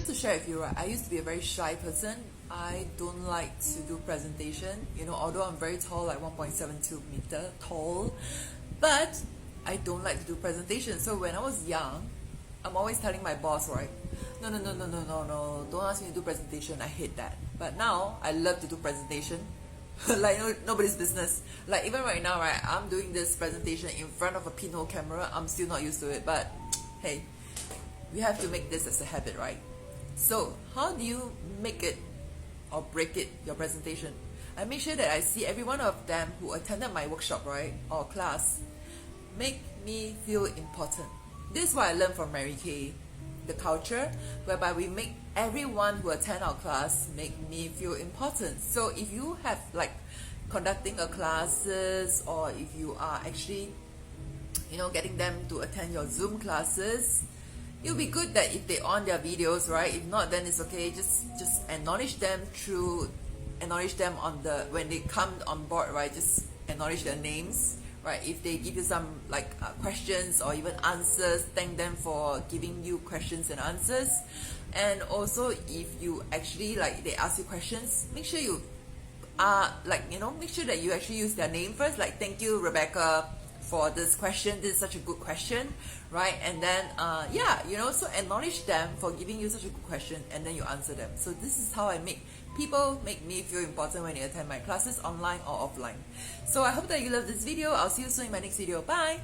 to share with you, right? I used to be a very shy person. I don't like to do presentation. Although I'm very tall, like 1.72 meter tall, but I don't like to do presentation. So when I was young, I'm always telling my boss, right? No, no, no, no, no, no, no. Don't ask me to do presentation. I hate that. But now I love to do presentation. Like nobody's business. Like even right now, right? I'm doing this presentation in front of a pinhole camera. I'm still not used to it, but hey, we have to make this as a habit, right? So how do you make it or break it, your presentation? I make sure that I see every one of them who attended my workshop, right, or class, make me feel important. This is what I learned from Mary Kay, the culture, whereby we make everyone who attend our class make me feel important. So if you have like conducting a classes, or if you are actually getting them to attend your Zoom classes, it'll be good that if they on their videos, right? If not, then it's okay. Just acknowledge them on the when they come on board, right? Just acknowledge their names, right? If they give you some like questions or even answers, thank them for giving you questions and answers. And also, if you actually like they ask you questions, make sure you make sure that you actually use their name first. Like, thank you, Rebecca, for this question. This is such a good question, right? And then so acknowledge them for giving you such a good question, and then you answer them. So this is how I make people make me feel important when they attend my classes, online or offline. So I hope that you love this video. I'll see you soon in my next video. Bye.